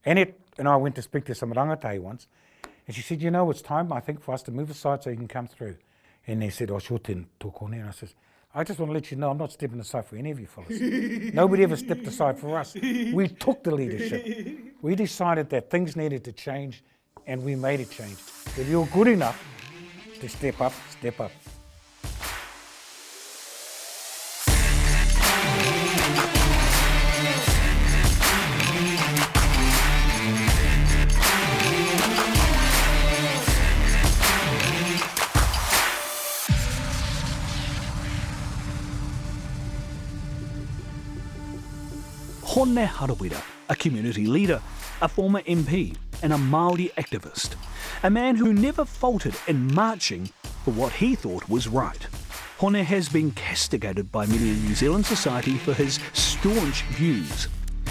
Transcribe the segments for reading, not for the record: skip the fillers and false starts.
And I went to speak to some rangatahi once, and she said, it's time, I think, for us to move aside so you can come through. And they said, sure, ten tōkone. And I says, I just want to let you know I'm not stepping aside for any of you fellas. Nobody ever stepped aside for us. We took the leadership. We decided that things needed to change, and we made it change. If you're good enough to step up, step up. Hone Harawira, a community leader, a former MP and a Māori activist. A man who never faltered in marching for what he thought was right. Hone has been castigated by many in New Zealand society for his staunch views.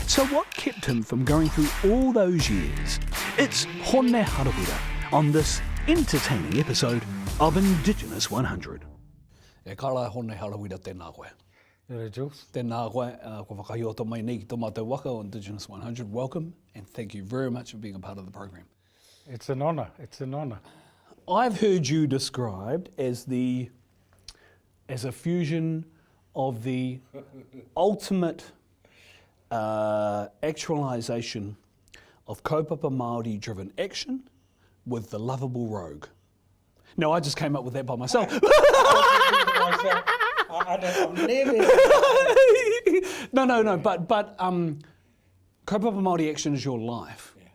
So what kept him from going through all those years? It's Hone Harawira on this entertaining episode of Indigenous 100. E kala Hone Harawira tēnā koe. Jules. Tēnā koe, ko whakahioto mai nei ki tō mātou waka o Indigenous 100. Welcome, and thank you very much for being a part of the program. It's an honour, it's an honour. I've heard you described as a fusion of the ultimate actualisation of kaupapa Māori driven action with the lovable rogue. No, I just came up with that by myself. I'm never... No, but kaupapa Māori action is your life. Yeah.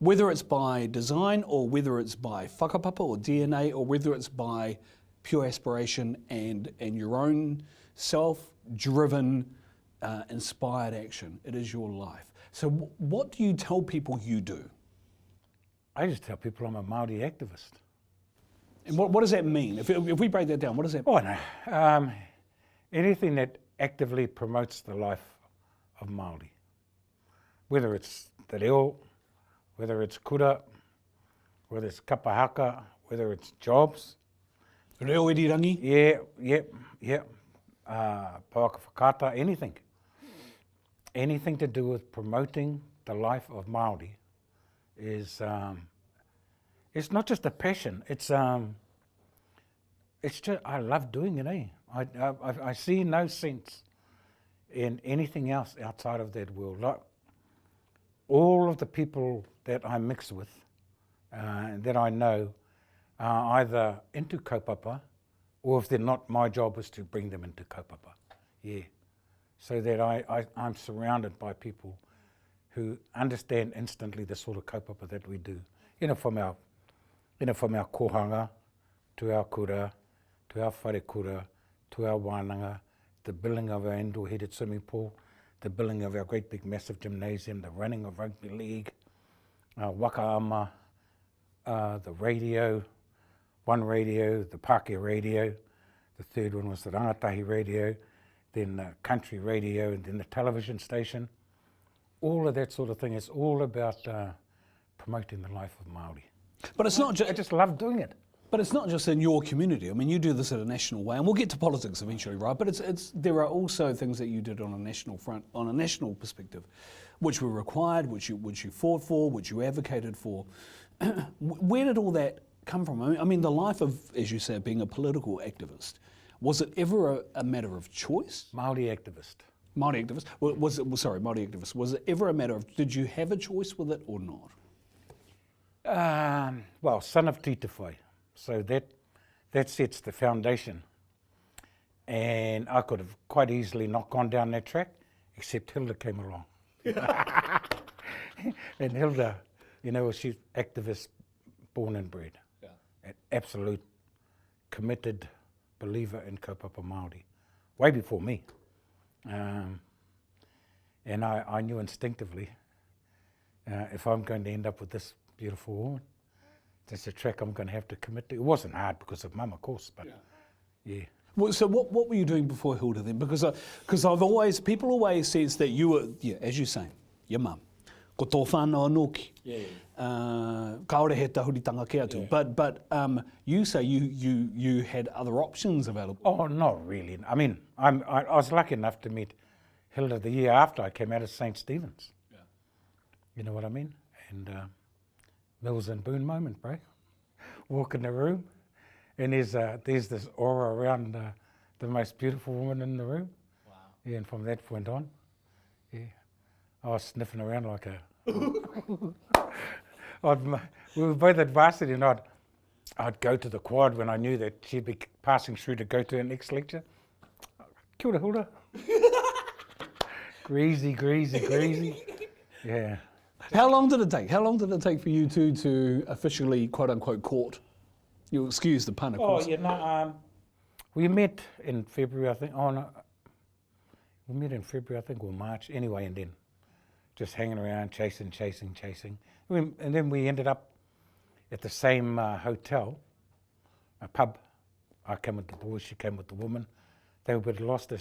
Whether it's by design or whether it's by whakapapa or DNA or whether it's by pure aspiration and your own self-driven, inspired action, it is your life. So what do you tell people you do? I just tell people I'm a Māori activist. And what does that mean? If we break that down, what does that mean? Oh, no. Anything that actively promotes the life of Māori. Whether it's te reo, whether it's kura, whether it's kapahaka, whether it's jobs. Reo irirangi? Yeah. Pawaka whakata, anything. Anything to do with promoting the life of Māori is... it's not just a passion. It's just I love doing it. I see no sense in anything else outside of that world. Like all of the people that I mix with, that I know, are either into kaupapa, or if they're not, my job is to bring them into kaupapa. Yeah, so that I'm surrounded by people who understand instantly the sort of kaupapa that we do. From our kohanga, to our kura, to our wharekura, to our wānanga, the building of our indoor-heated swimming pool, the building of our great big massive gymnasium, the running of rugby league, wakaama, the radio, one radio, the Pākehā radio, the third one was the rangatahi radio, then the country radio, and then the television station. All of that sort of thing is all about promoting the life of Māori. But it's not just... I just love doing it. But it's not just in your community. I mean, you do this at a national way, and we'll get to politics eventually, right? But there are also things that you did on a national front, on a national perspective, which were required, which you fought for, which you advocated for. Where did all that come from? I mean, the life of, as you said, being a political activist, was it ever a matter of choice? Māori activist. Māori activist. Māori activist. Was it ever a matter of, did you have a choice with it or not? Well, son of Te Tai. So that sets the foundation. And I could have quite easily not gone down that track, except Hilda came along. And Hilda, she's activist, born and bred. Yeah. An absolute committed believer in kaupapa Māori, way before me. And I knew instinctively, if I'm going to end up with this beautiful woman, that's a track I'm going to have to commit to. It wasn't hard because of Mum, of course, but yeah. Well, so what were you doing before Hilda then? Because people always says that you were, as you say, your mum, ko tō whānau anōki, kaore he tahuritanga ke atu. But you say you had other options available. Oh, not really. I mean, I was lucky enough to meet Hilda the year after I came out of St. Stephen's. You know what I mean? And Mills and Boone moment, bro. Walk in the room, and there's this aura around the most beautiful woman in the room. Wow. Yeah, and from that point on, yeah, I was sniffing around like a... we were both at varsity, and I'd go to the quad when I knew that she'd be passing through to go to her next lecture. Kia ora, Hilda. Greasy. Yeah. How long did it take? How long did it take for you two to officially, quote unquote, court? You'll excuse the pun, of course. Oh, yeah, we met in February, I think. Oh, no. We met in February, I think, or March. Anyway, and then just hanging around, chasing. And then we ended up at the same hotel, a pub. I came with the boys, she came with the woman. They were a bit lost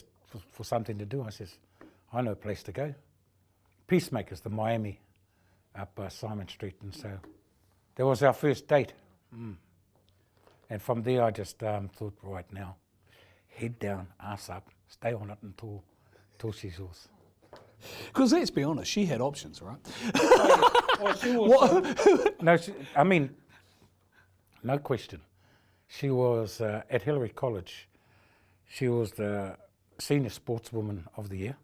for something to do. I says, I know a place to go. Peacemakers, the Miami, up Simon Street. And so that was our first date. And from there, I just thought, right now, head down, ass up, stay on it until she's yours. Because let's be honest, she had options, right? She was, no question. She was at Hillary College. She was the senior sportswoman of the year.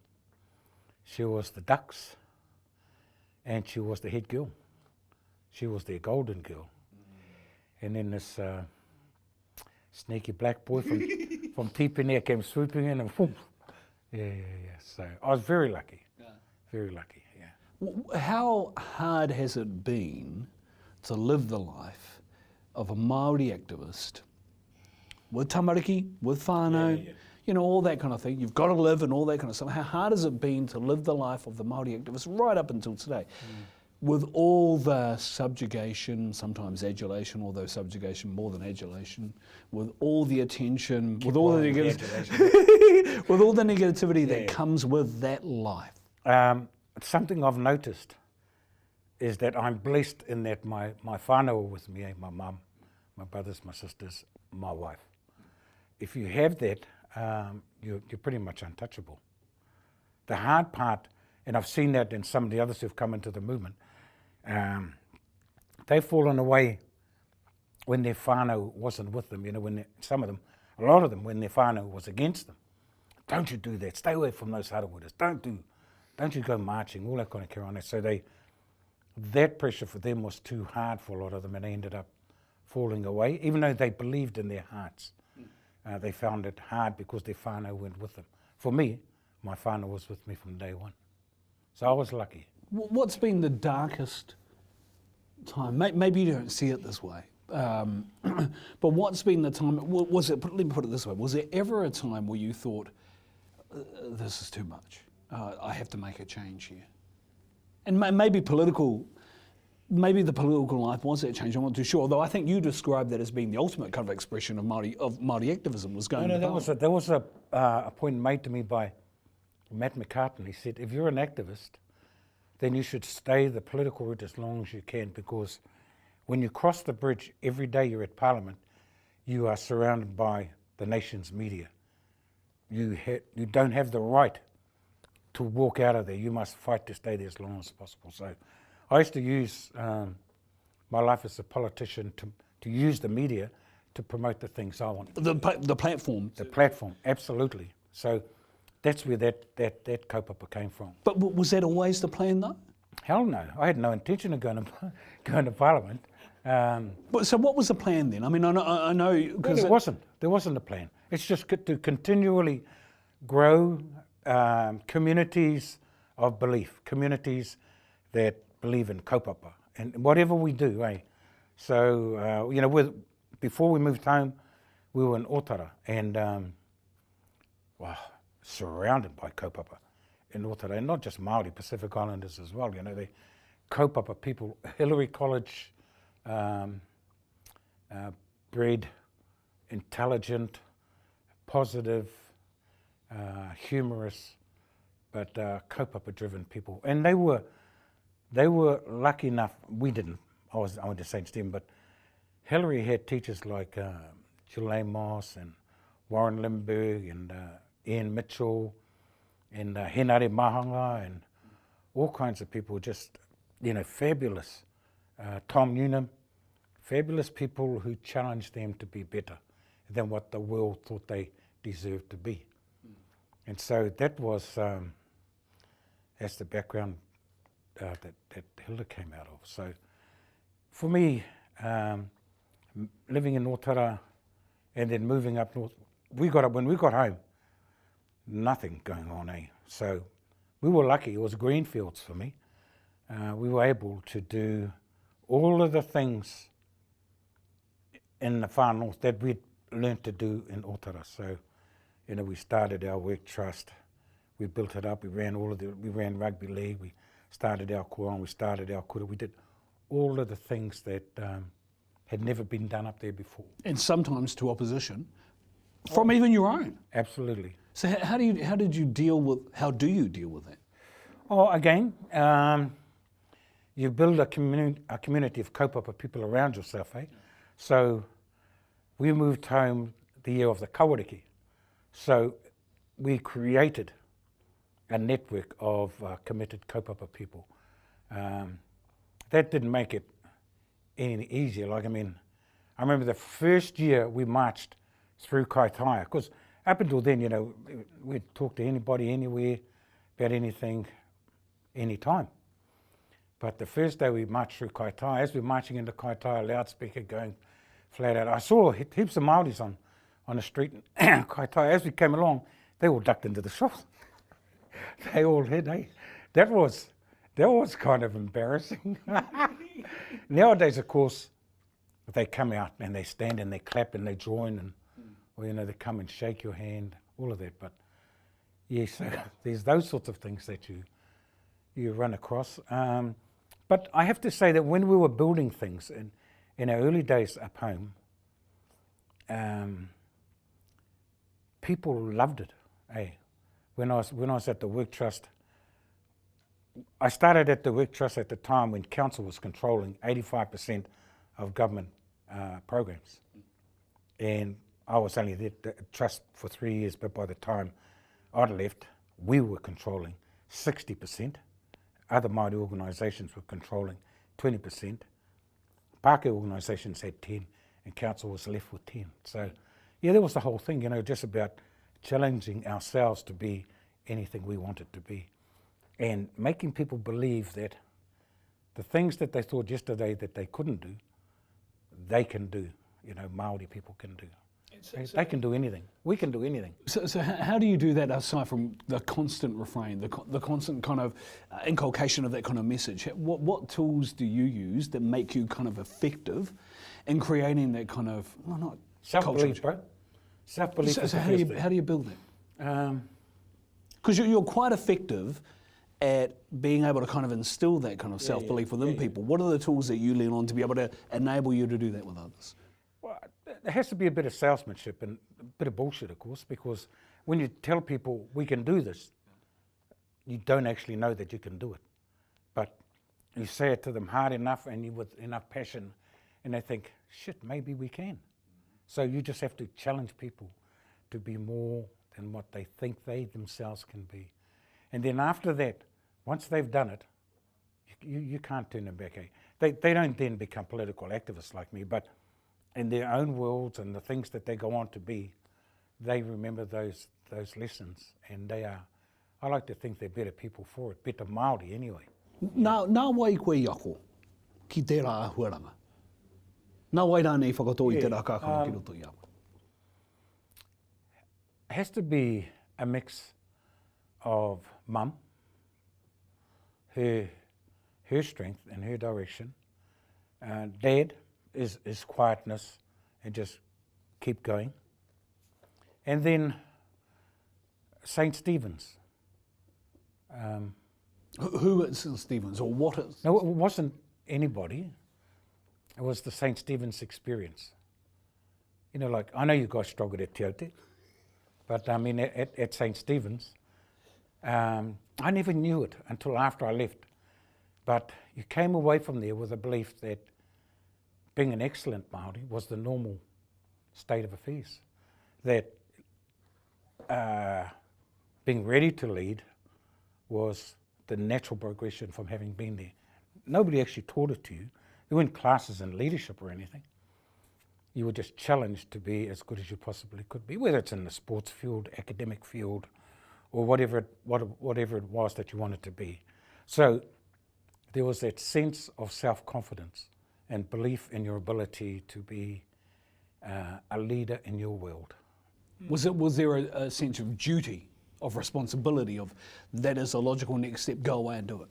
She was the Ducks, and she was the head girl. She was their golden girl. And then this sneaky black boy from Tipene came swooping in, and whoop. Yeah. So I was very lucky. Very lucky, yeah. How hard has it been to live the life of a Māori activist with tamariki, with whānau, you know, all that kind of thing? You've got to live and all that kind of stuff. How hard has it been to live the life of the Māori activist right up until today? With all the subjugation, sometimes adulation, although subjugation more than adulation, with all the attention, with all the with all the negativity that comes with that life. Something I've noticed is that I'm blessed in that my whānau are with me, my mum, my brothers, my sisters, my wife. If you have that, you're pretty much untouchable. The hard part, and I've seen that in some of the others who've come into the movement, they've fallen away when their whānau wasn't with them. You know, a lot of them, when their whānau was against them. Don't you do that, stay away from those Harawiras, don't you go marching, all that kind of carry on. So that pressure for them was too hard for a lot of them, and they ended up falling away, even though they believed in their hearts. They found it hard because their whānau went with them. For me, my whānau was with me from day one. So I was lucky. What's been the darkest time? Maybe you don't see it this way, but what's been the time, let me put it this way, was there ever a time where you thought, this is too much, I have to make a change here? And maybe the political life was that change, I'm not too sure, although I think you described that as being the ultimate kind of expression of Māori activism, was going to Parliament. There was a point made to me by Matt McCartan. He said, if you're an activist, then you should stay the political route as long as you can, because when you cross the bridge every day you're at Parliament, you are surrounded by the nation's media. You don't have the right to walk out of there. You must fight to stay there as long as possible. So I used to use my life as a politician to use the media to promote the things I want. The platform. The platform, absolutely. So that's where that kaupapa came from. But was that always the plan, though? Hell no. I had no intention of going to Parliament. So what was the plan then? I mean, I know... There wasn't a plan. It's just to continually grow communities of belief, communities that believe in kaupapa, and whatever we do, So, before we moved home, we were in Otara, and surrounded by kaupapa in Otara, and not just Māori, Pacific Islanders as well. You know, the kaupapa people, Hillary College, bred, intelligent, positive, humorous, but kaupapa-driven people, and they were lucky enough. We didn't. I went to St. Stephen, but Hillary had teachers like Jill Amos and Warren Lindbergh and Ian Mitchell and Henare Mahanga and all kinds of people just fabulous. Tom Newnham, fabulous people who challenged them to be better than what the world thought they deserved to be. And so that was, that's the background that Hilda came out of. So for me, living in Otara and then moving up north, when we got home, nothing going on, eh? So we were lucky, it was green fields for me. We were able to do all of the things in the far north that we'd learned to do in Otara. So, we started our work trust, we built it up, we ran rugby league, we started our koan, we started our kura, we did all of the things that had never been done up there before. And sometimes to opposition from even your own. Absolutely. So how do you deal with that? Oh, again, you build a community of kaupapa people around yourself, eh? So we moved home the year of the kawariki. So we created a network of committed kaupapa people. That didn't make it any easier. I remember the first year we marched through Kaitaia, because up until then, we'd talk to anybody, anywhere, about anything, anytime. But the first day we marched through Kaitaia, as we were marching into Kaitaia, loudspeaker going flat out, I saw heaps of Māoris on the street in Kaitaia. As we came along, they all ducked into the shops. They all hid, eh? That was kind of embarrassing. Nowadays, of course, they come out and they stand and they clap and they join and they come and shake your hand, all of that. But yes, there's those sorts of things that you run across. But I have to say that when we were building things in our early days up home, people loved it. Eh? When I was at the Work Trust, I started at the Work Trust at the time when council was controlling 85% of government programs, and I was only there at the trust for 3 years. But by the time I'd left, we were controlling 60%. Other Māori organisations were controlling 20%. Pākehā organisations had 10, and council was left with 10. So, that was the whole thing, just about challenging ourselves to be anything we wanted to be, and making people believe that the things that they thought yesterday that they couldn't do, they can do. Māori people can do. They can do anything. We can do anything. So how do you do that aside from the constant refrain, the constant kind of inculcation of that kind of message? What tools do you use that make you kind of effective in creating that kind of, well, not self-belief, bro. Self-belief. So how do you build that? Because you're quite effective at being able to kind of instill that kind of self-belief within people. What are the tools that you lean on to be able to enable you to do that with others? Well, there has to be a bit of salesmanship and a bit of bullshit, of course, because when you tell people we can do this, you don't actually know that you can do it. But you say it to them hard enough and with enough passion, and they think, shit, maybe we can. So you just have to challenge people to be more than what they think they themselves can be. And then after that, once they've done it, you can't turn them back. They don't then become political activists like me, but in their own worlds and the things that they go on to be, they remember those lessons, and I like to think they're better people for it, better Māori anyway. Nā wai koe i ako ki te rā huaranga. Nā wai rā nei whakatō i te rā kākanga ki roto i ako. It has to be a mix of mum, her strength and her direction. Dad is quietness and just keep going. And then St. Stephen's. Who is St. Stephen's, or what is? No, it wasn't anybody. It was the St. Stephen's experience. I know you guys struggled at Te Aute, but I mean at St. Stephen's, I never knew it until after I left. But you came away from there with a belief that being an excellent Māori was the normal state of affairs. That being ready to lead was the natural progression from having been there. nobody actually taught it to you. There weren't classes in leadership or anything. You were just challenged to be as good as you possibly could be, whether it's in the sports field, academic field, or whatever it was that you wanted to be. So there was that sense of self-confidence and belief in your ability to be a leader in your world. Was there a sense of duty, of responsibility, of that is a logical next step, go away and do it?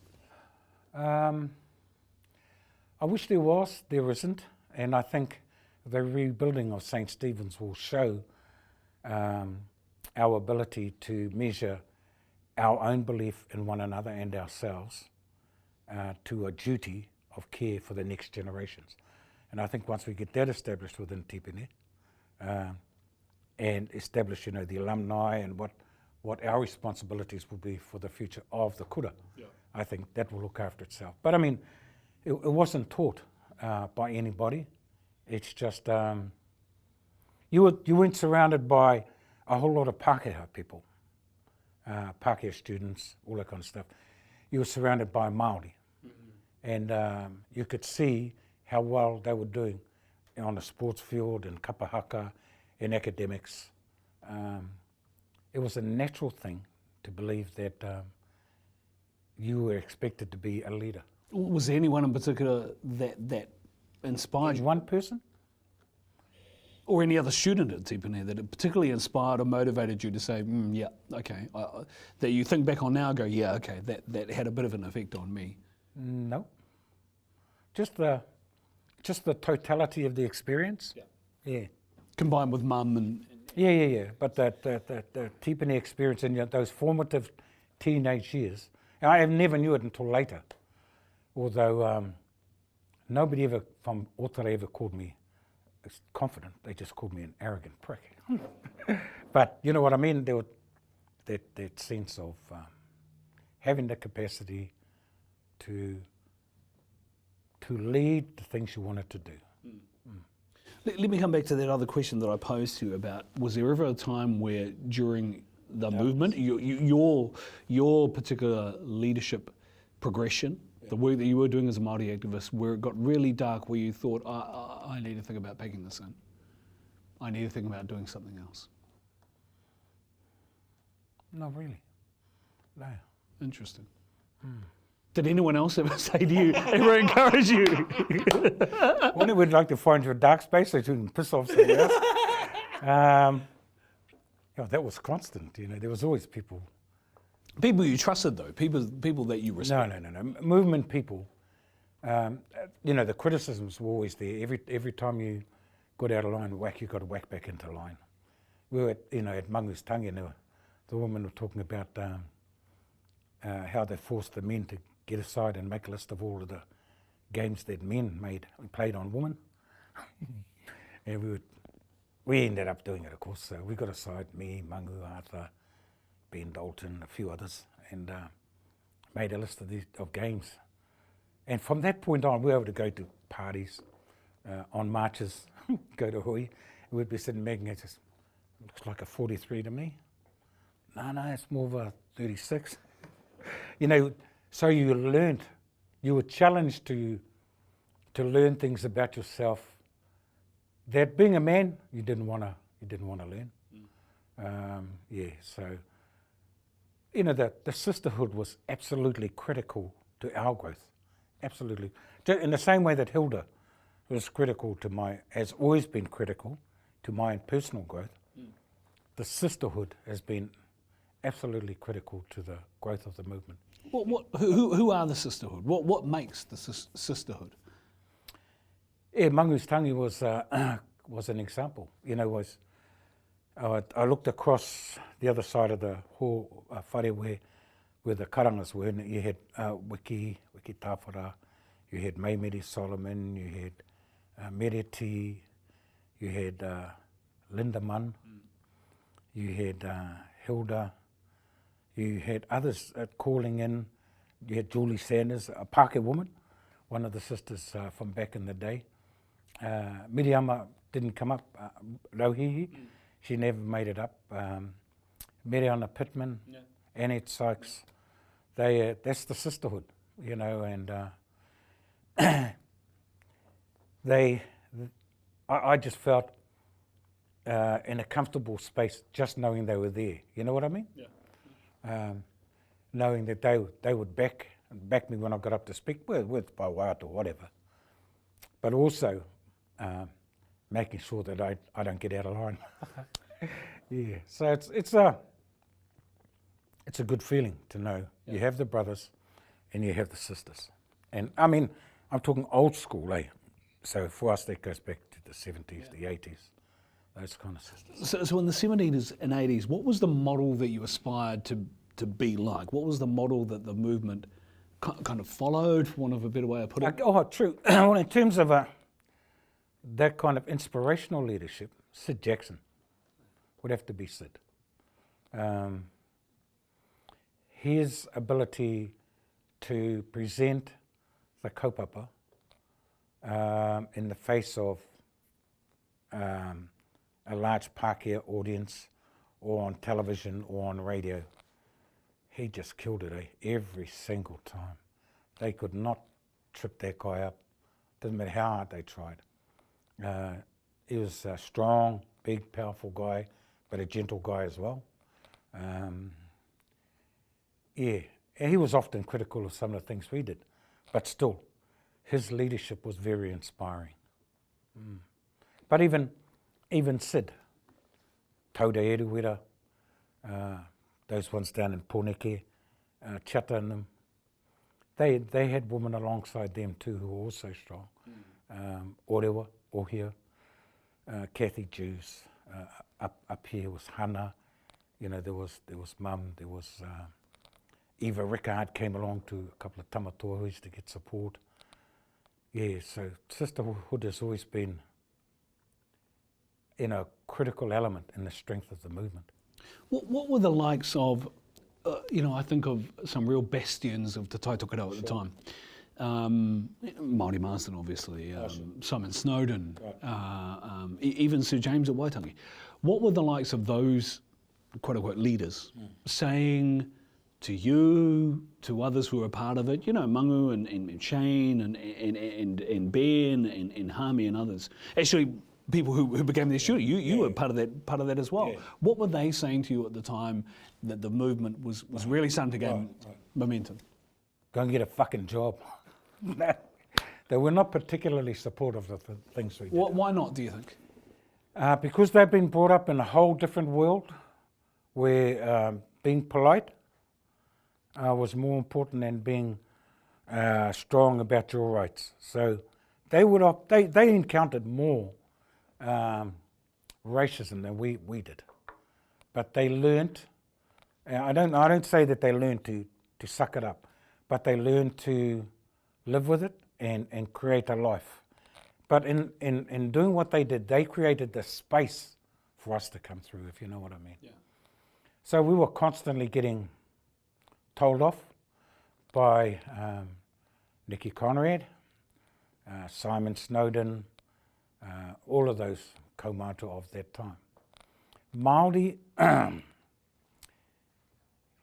I wish there was, there isn't, and I think the rebuilding of St. Stephen's will show our ability to measure our own belief in one another and ourselves to a duty of care for the next generations. And I think once we get that established within Tipene, and establish, the alumni and what our responsibilities will be for the future of the kura, I think that will look after itself. But I mean, it wasn't taught by anybody. It's just, you weren't surrounded by a whole lot of Pākehā people, Pākehā students, all that kind of stuff. You were surrounded by Māori. And you could see how well they were doing on the sports field, in kapahaka, in academics. It was a natural thing to believe that you were expected to be a leader. Was there anyone in particular that inspired you? One person? Or any other student at Tipene that it particularly inspired or motivated you to say, that you think back on now and go, that had a bit of an effect on me? No. Just the totality of the experience. Yeah. Combined with mum and... Yeah. But the Tipene experience in those formative teenage years, and I never knew it until later, although nobody ever from Otara ever called me confident. They just called me an arrogant prick. But you know what I mean? There was that sense of having the capacity to lead the things you wanted to do. Let me come back to that other question that I posed to you about, was there ever a time where during the movement, your particular leadership progression, the work that you were doing as a Māori activist, where it got really dark, where you thought, I need to think about packing this in. I need to think about doing something else? Not really. No. Interesting. Did anyone else ever say to you, ever encourage you? Wouldn't we like to find your dark space so you can piss off someone else? That was constant. There was always people. People you trusted, though. People that you respect. No. Movement people. The criticisms were always there. Every time you got out of line, you got to whack back into line. We were at Mangu's Tangi, and the women were talking about how they forced the men to get aside and make a list of all of the games that men made and played on women. And we ended up doing it, of course. So we got aside, me, Mangu, Arthur, Ben Dalton, a few others, and made a list of games. And from that point on, we were able to go to parties, on marches, go to hui, and we'd be sitting making it just looks like a 43 to me. No, it's more of a 36. So you learned, you were challenged to learn things about yourself that being a man you didn't want to learn. So the sisterhood was absolutely critical to our growth, absolutely. In the same way that Hilda was critical has always been critical to my personal growth. The sisterhood has been absolutely critical to the growth of the movement. Who are the sisterhood? What makes the sisterhood? Yeah, Mangu's Tangi was an example. I looked across the other side of the whare where the karangas were, and you had Wiki Tawhara, you had Maimeri Solomon, you had Mereti, you had Linda Munn, you had Hilda, you had others calling in. You had Julie Sanders, a Pākehā woman, one of the sisters from back in the day. Miriama didn't come up, Rauhihi, she never made it up. Mariana Pittman, Annette Sykes, that's the sisterhood, and I just felt in a comfortable space just knowing they were there. You know what I mean? Yeah. Knowing that they would back me when I got up to speak, with by waiata or whatever. But also making sure that I don't get out of line. Yeah, so it's a good feeling to know you have the brothers and you have the sisters. And I mean, I'm talking old school, eh? So for us, that goes back to the 70s, the 80s, those kind of sisters. So in the 70s and 80s, what was the model that you aspired to be like? What was the model that the movement kind of followed, for want of a better way of putting it? Oh, true. Well, in terms of that kind of inspirational leadership, Sid Jackson would have to be Sid. His ability to present the kaupapa in the face of a large Pākehā audience, or on television or on radio, he just killed it, every single time. They could not trip that guy up. Doesn't matter how hard they tried. He was a strong, big, powerful guy, but a gentle guy as well. Yeah, and he was often critical of some of the things we did, but still, his leadership was very inspiring. But even Sid, Tauda Eruwera, those ones down in Pōneke, Chata and them, they had women alongside them too who were also strong. Orewa, Ohia, Kathy Jews, up here was Hannah, you know, there was Mum, there was Eva Rickard came along to a couple of tamatohis to get support. Yeah, so Sisterhood has always been, you know, a critical element in the strength of the movement. What were the likes of, you know, I think of some real bastions of Te Tai Tokerau at the time. Māori Marsden, obviously, Simon Snowden, even Sir James at Waitangi. What were the likes of those quote-unquote leaders saying to you, to others who were a part of it, you know, Mangu and Shane and Ben and Hami and others, actually people who became their shooter, you were part of that as well. Yeah. What were they saying to you at the time that the movement was really starting to gain momentum? Go and get a fucking job. They were not particularly supportive of the things we did. Why not, do you think? Because they've been brought up in a whole different world where being polite was more important than being strong about your rights. So they encountered more racism than we did. But they learned, I don't say that they learned to suck it up, but they learned to live with it and create a life. But in doing what they did, they created the space for us to come through, if you know what I mean. Yeah. So we were constantly getting told off by Nicky Conrad, Simon Snowden, all of those kaumātua of that time. Māori,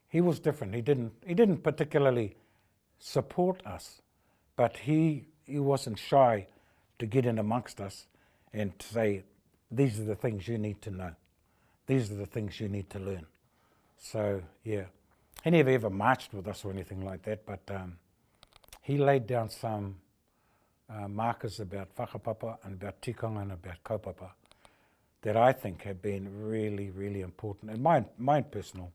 he was different. He didn't particularly support us, but he wasn't shy to get in amongst us and to say, these are the things you need to know. These are the things you need to learn. So, yeah. He never ever marched with us or anything like that, but he laid down some markers about whakapapa and about tikanga and about kaupapa that I think have been really, really important in my personal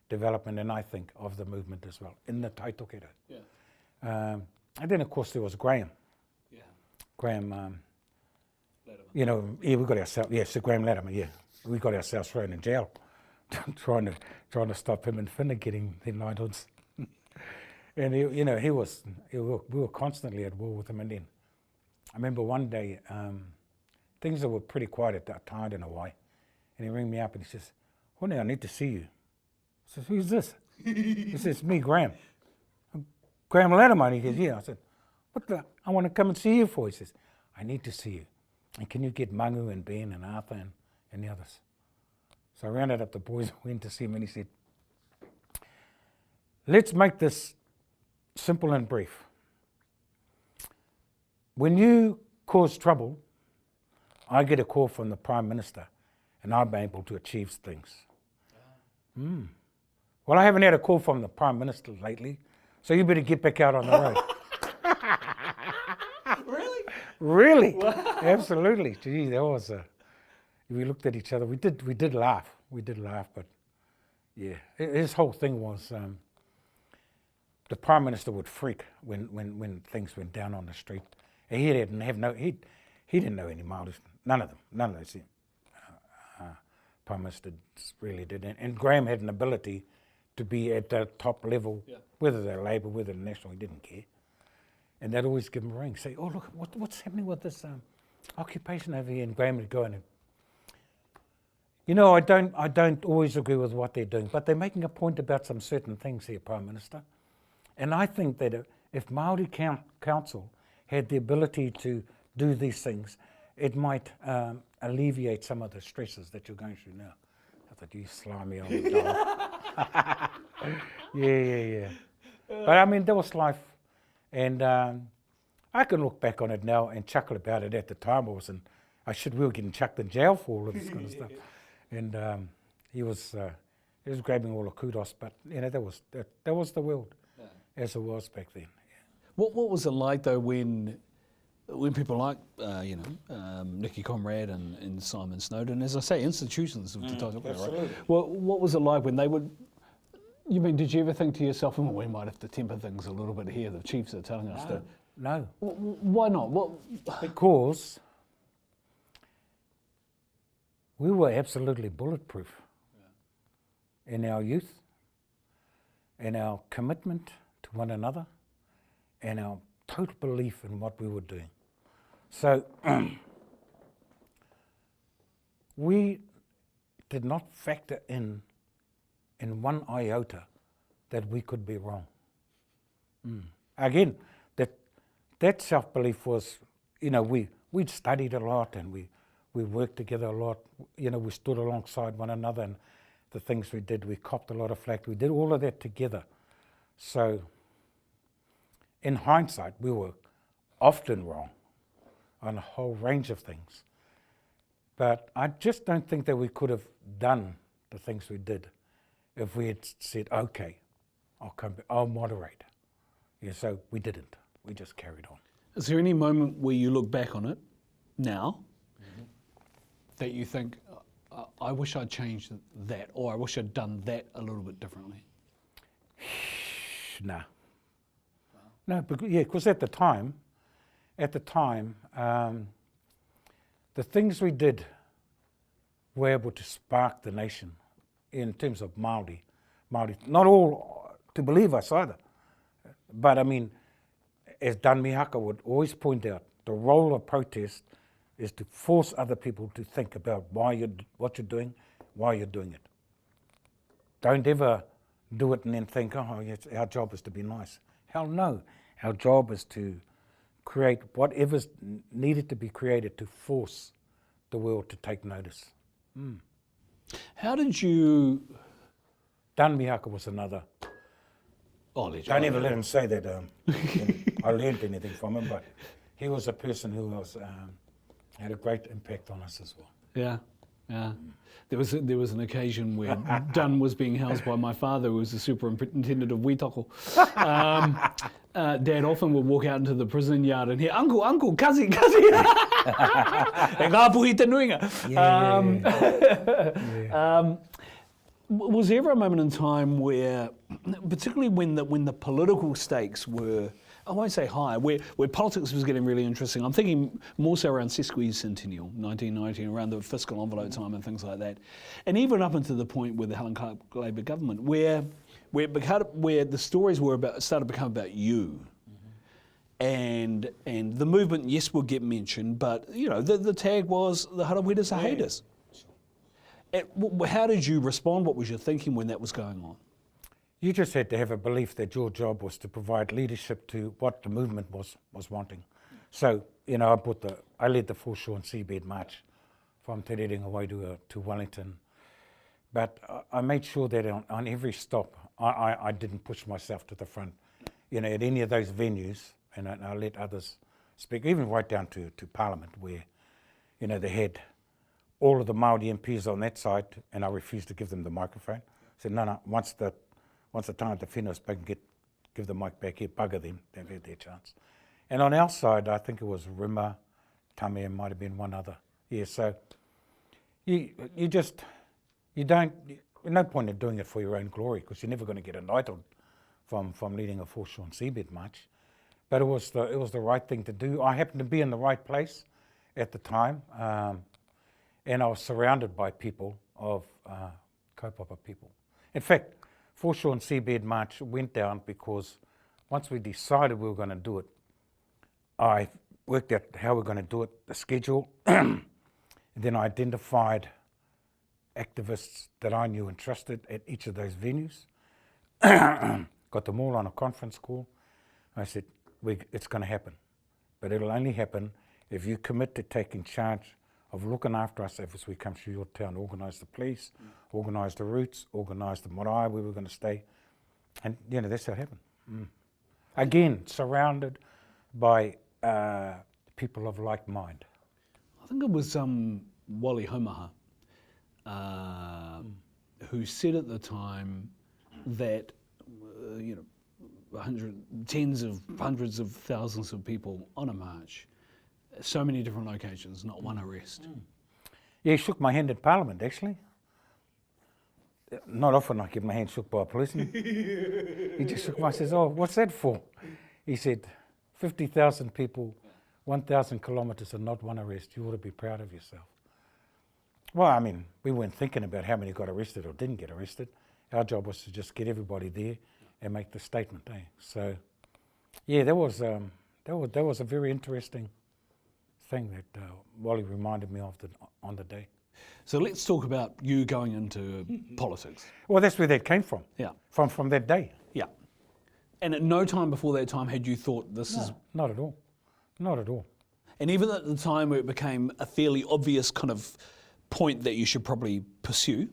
development, and I think of the movement as well, in the Tai Tokerau. Yeah. And then, of course, there was Graham. Yeah. Graham, you know, yeah, we got ourselves, Sir Graham Latimer, yeah. We got ourselves thrown in jail trying to stop him and Finna getting their knighthoods. And, we were constantly at war with him. And then I remember one day, things that were pretty quiet at that time in Hawaii, and he rang me up and he says, "Hone, I need to see you." I said, "Who's this?" He says, "Me, Graham." Graham Latimer. He goes, "Yeah." I said, "What the? I want to come and see you for." He says, "I need to see you. And can you get Mangu and Ben and Arthur and the others?" So I rounded up the boys, went to see him, and he said, "Let's make this simple and brief. when you cause trouble, I get a call from the Prime Minister and I'm able to achieve things. Well, I haven't had a call from the Prime Minister lately, so you better get back out on the road. Really? Really? Wow. Absolutely. Gee, that was we looked at each other. We did laugh. We did laugh, but yeah, his whole thing was the Prime Minister would freak when things went down on the street. And he didn't know any Māoris. None of those Prime Minister really did. And Graham had an ability to be at the top level, whether they're Labour, whether they're National, he didn't care. And they'd always give him a ring, say, oh, look, what's happening with this occupation over here? And Graham would go in and, I don't always agree with what they're doing, but they're making a point about some certain things here, Prime Minister. And I think that if Māori Council had the ability to do these things, it might alleviate some of the stresses that you're going through now. I thought, you slimy old dog. Yeah. But I mean, that was life. And I can look back on it now and chuckle about it. At the time, we were getting chucked in jail for all of this kind of stuff. And he was grabbing all the kudos, but that was the world as it was back then. Yeah. What was it like though when people like Nicky Conrad and Simon Snowden, as I say, institutions of Te Tai Tokerau, right? Well, what was it like when they would? Did you ever think to yourself, we might have to temper things a little bit here? The chiefs are telling us to. No. Why not? Because we were absolutely bulletproof in our youth, in our commitment to one another, and our total belief in what we were doing. So we did not factor in one iota that we could be wrong. Again, that self-belief was, we'd studied a lot and we worked together a lot. We stood alongside one another, and the things we did, we copped a lot of flack. We did all of that together. So in hindsight, we were often wrong on a whole range of things. But I just don't think that we could have done the things we did if we had said, okay, I'll moderate. So we didn't. We just carried on. Is there any moment where you look back on it now that you think, I wish I'd changed that, or I wish I'd done that a little bit differently? Nah. No, because at the time, the things we did were able to spark the nation in terms of Māori. Not all to believe us either. But I mean, as Dan Mihaka would always point out, the role of protest is to force other people to think about what you're doing, why you're doing it. Don't ever do it and then think, yes, our job is to be nice. Hell no. Our job is to create whatever's needed to be created to force the world to take notice. How did you... Dan Mihaka was another. Don't ever let him say that I learned anything from him, but he was a person who was had a great impact on us as well. Yeah. There was an occasion where Dunn was being housed by my father, who was the superintendent of Witoko. Dad often would walk out into the prison yard and hear, Uncle, kazi. E ngā puhi te nuinga. Was there ever a moment in time where, particularly when the political stakes were, I won't say high, where politics was getting really interesting? I'm thinking more so around Sesqui's centennial, 1919, around the fiscal envelope time and things like that. And even up until the point with the Helen Clark Labour government, where the stories started to become about you. And the movement, yes, will get mentioned, but the tag was the Harawiras are haters. How did you respond? What was your thinking when that was going on? You just had to have a belief that your job was to provide leadership to what the movement was wanting. So, I led the foreshore and seabed march from Te Tiriti to Wellington. But I made sure that on every stop, I didn't push myself to the front. At any of those venues, and I let others speak, even right down to Parliament, where, you know, they had all of the Māori MPs on that side, and I refused to give them the microphone. I said, no, once the time the whenua spoke, give the mic back here, bugger them, they've had their chance. And on our side, I think it was Rima, Tamea, might have been one other. Yeah, so you don't, no point in doing it for your own glory, because you're never going to get a knighted from leading a foreshore and seabed march. But it was the right thing to do. I happened to be in the right place at the time, and I was surrounded by people of kaupapa people. In fact, foreshore and seabed march went down because once we decided we were going to do it, I worked out how we're going to do it, the schedule, and then I identified activists that I knew and trusted at each of those venues. Got them all on a conference call. I said, it's going to happen, but it'll only happen if you commit to taking charge of looking after us as we come through your town, organise the police, organise the routes, organise the marae where we're going to stay. And, you know, that's how it happened. Again, surrounded by people of like mind. I think it was Wali Homaha who said at the time that, you know, tens of hundreds of thousands of people on a march, so many different locations, not one arrest. Yeah, he shook my hand at Parliament, actually. Not often I get my hand shook by a policeman. He just shook my hand and says, oh, what's that for? He said, 50,000 people, 1,000 kilometres and not one arrest. You ought to be proud of yourself. Well, I mean, we weren't thinking about how many got arrested or didn't get arrested. Our job was to just get everybody there and make the statement. So, yeah, that was a very interesting thing that Wally reminded me of on the day. So let's talk about you going into politics. Well, that's where that came from. Yeah. From that day. Yeah. And at no time before that time had you thought this is... Not at all. Not at all. And even at the time where it became a fairly obvious kind of point that you should probably pursue,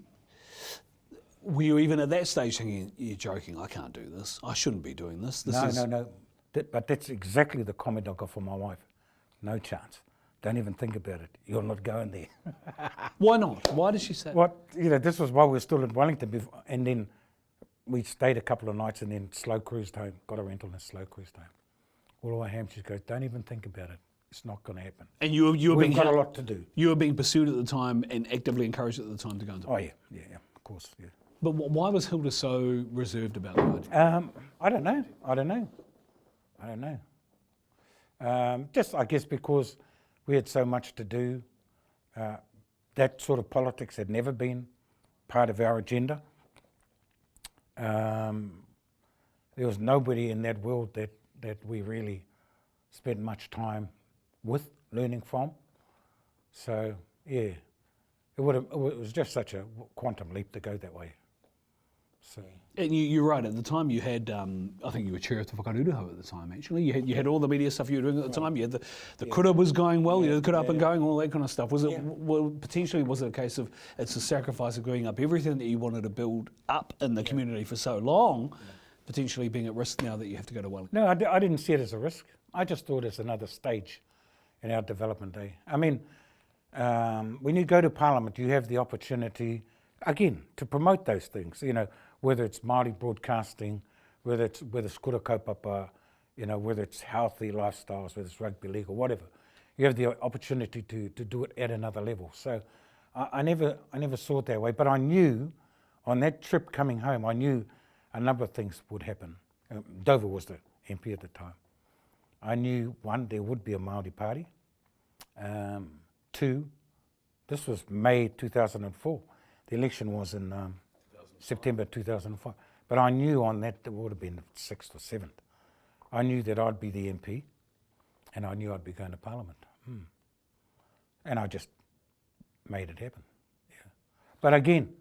were you even at that stage thinking, you're joking, I can't do this, I shouldn't be doing this? No. But that's exactly the comment I got from my wife. No chance. Don't even think about it. You're not going there. Why not? Why did she say that? What, you know, this was while we were still in Wellington, and then we stayed a couple of nights and then slow cruised home, got a rental and slow cruised home. All the way home, she goes, don't even think about it. It's not going to happen. And you were We've got a lot to do. You were being pursued at the time and actively encouraged at the time to go into politics. Oh, yeah, of course, yeah. But why was Hilda so reserved about that? I don't know. Just, I guess, because we had so much to do. That sort of politics had never been part of our agenda. There was nobody in that world that we really spent much time with, learning from. So, yeah, it was just such a quantum leap to go that way. So. And you're right, at the time you had, I think you were chair of the Whakaruruhau at the time actually, you had all the media stuff you were doing at the time, you had the kura was going well, you had the kura up and going, all that kind of stuff. Was it, potentially was it a case of it's a sacrifice of giving up everything that you wanted to build up in the community for so long, potentially being at risk now that you have to go to Wellington? No, I didn't see it as a risk. I just thought it's another stage in our development day. I mean, when you go to Parliament, you have the opportunity, again, to promote those things, you know, whether it's Māori broadcasting, whether it's kura kaupapa, you know, whether it's healthy lifestyles, whether it's rugby league or whatever. You have the opportunity to do it at another level. So I never saw it that way, but I knew on that trip coming home, I knew a number of things would happen. Dover was the MP at the time. I knew, one, there would be a Māori Party. Two, this was May 2004. The election was in September 2005. But I knew on that, it would have been the 6th or 7th. I knew that I'd be the MP, and I knew I'd be going to Parliament. And I just made it happen. Yeah. But again,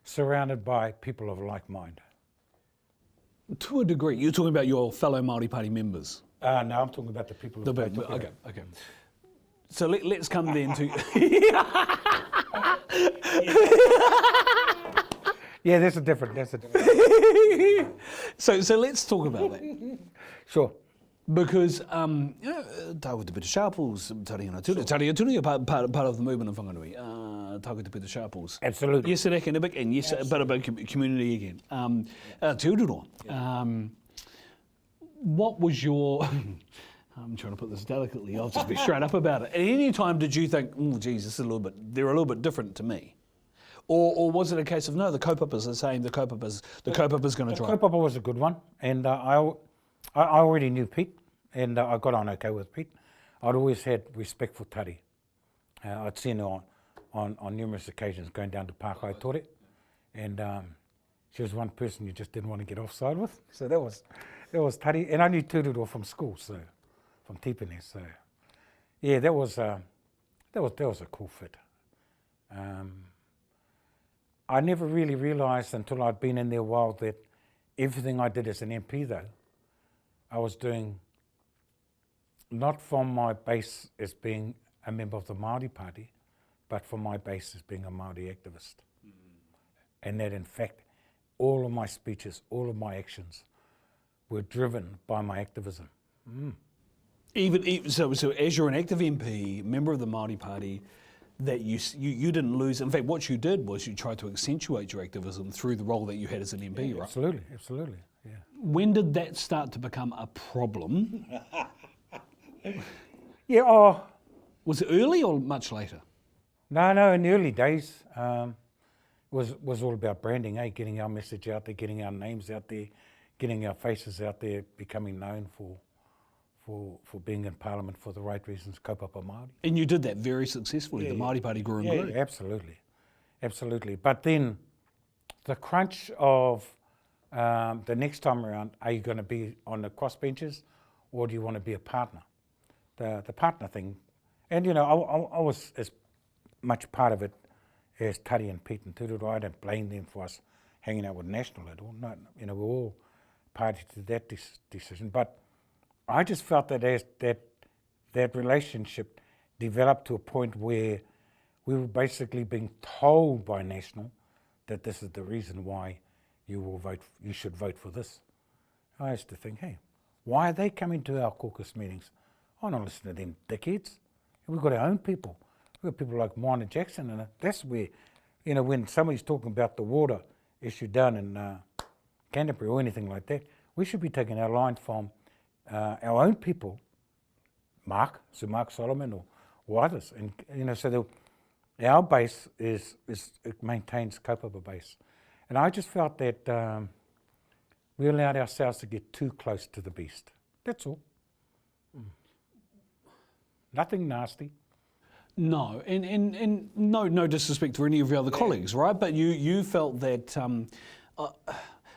surrounded by people of like mind. To a degree, you're talking about your fellow Māori Party members. No, I'm talking about the people of Te Tai Tokerau. Okay. So let's come then to... Yeah, that's a different. So let's talk about that. Sure. Because, Tāku Te Pita Sharples, Tariana Turia, part of the movement of Whanganui, Tāku Te Pita Sharples. Absolutely. Yes, an academic, and yes, a bit about community again. Te Tiriti. What was your... I'm trying to put this delicately, I'll just be straight up about it. At any time did you think, oh, geez, they're a little bit different to me? Or was it a case of, no, the kaupapas are saying the kaupapa's going to try? The kaupapa was a good one, and I already knew Pete, and I got on okay with Pete. I'd always had respect for Tari. I'd seen her on numerous occasions going down to Pākai Tore, and she was one person you just didn't want to get offside with. So that was Tari, and I knew Tūriro from school, so from Tipene. So yeah, that was a cool fit. I never really realised until I'd been in there a while that everything I did as an MP, though, I was doing not from my base as being a member of the Māori Party, but from my base as being a Māori activist. And that, in fact, all of my speeches, all of my actions were driven by my activism. Even so, as you're an active MP, member of the Māori Party, that you didn't lose. In fact, what you did was you tried to accentuate your activism through the role that you had as an MP, right? Absolutely, yeah. When did that start to become a problem? Yeah, Was it early or much later? No, in the early days, was all about branding, getting our message out there, getting our names out there, getting our faces out there, becoming known for being in Parliament for the right reasons, kaupapa Māori. And you did that very successfully. The Māori Party grew and grew. Yeah, absolutely. But then the crunch of the next time around, are you going to be on the crossbenches or do you want to be a partner? The partner thing, and I was as much part of it as Tari and Pete and Tūriro. I don't blame them for us hanging out with National at all. No, we're all party to that decision. But I just felt that as that relationship developed to a point where we were basically being told by National that this is the reason why you should vote for this. I used to think, hey, why are they coming to our caucus meetings? I don't listen to them dickheads. We've got our own people. We've got people like Moana Jackson, and that's where, when somebody's talking about the water issue down in Canterbury or anything like that, we should be taking our line from our own people, Sir Mark Solomon or others. And, so our base it maintains kaupapa base. And I just felt that we allowed ourselves to get too close to the beast. That's all. Nothing nasty. No, and no disrespect to any of your other colleagues, right? But you felt that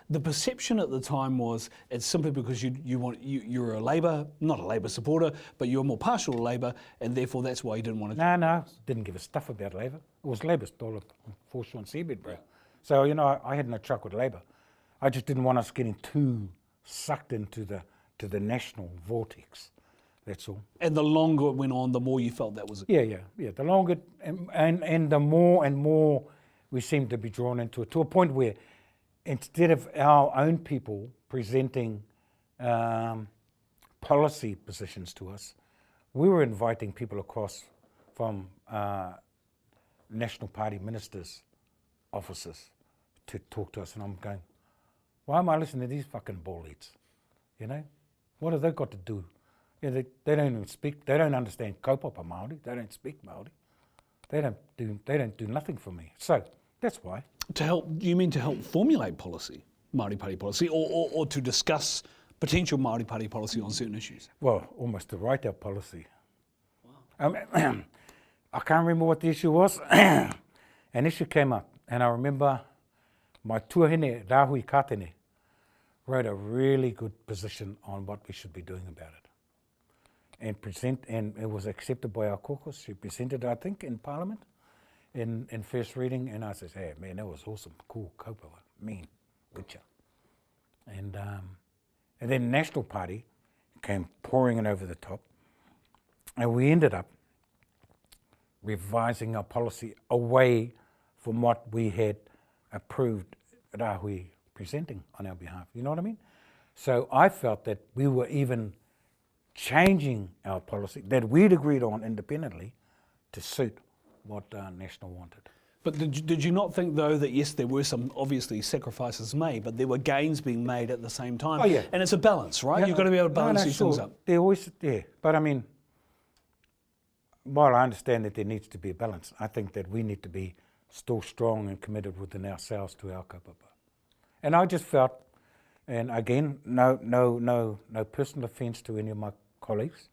the perception at the time was it's simply because you're a Labour, not a Labour supporter, but you're more partial to Labour, and therefore that's why you didn't want to. No, didn't give a stuff about Labour. It was Labour stole foreshore and seabed, bro. So I had no truck with Labour. I just didn't want us getting too sucked into the national vortex. That's all. And the longer it went on, the more you felt that was... Yeah. The longer, and the more and more we seemed to be drawn into it, to a point where instead of our own people presenting policy positions to us, we were inviting people across from National Party ministers' offices to talk to us. And I'm going, why am I listening to these fucking ballheads? What have they got to do? They don't even speak. They don't understand kaupapa Māori. They don't speak Māori. They don't do nothing for me. So that's why. To help? You mean to help formulate policy, Māori Party policy, or to discuss potential Māori Party policy on certain issues? Well, almost to write our policy. Wow. I can't remember what the issue was. An issue came up, and I remember my tuahine Rahui Katene wrote a really good position on what we should be doing about it. And it was accepted by our caucus. She presented it, I think, in Parliament in first reading, and I said, hey, man, that was awesome, cool, kaupapa, mean, butcher. And then National Party came pouring it over the top, and we ended up revising our policy away from what we had approved Rahui presenting on our behalf. You know what I mean? So I felt that we were even changing our policy that we'd agreed on independently to suit what National wanted. But did you not think, though, that yes, there were some obviously sacrifices made, but there were gains being made at the same time? Oh, yeah. And it's a balance, right? Yeah, You've got to be able to balance these things sure. up. There always, yeah. But I mean, while I understand that there needs to be a balance, I think that we need to be still strong and committed within ourselves to our kaupapa. And I just felt, and again, no personal offence to any of my colleagues,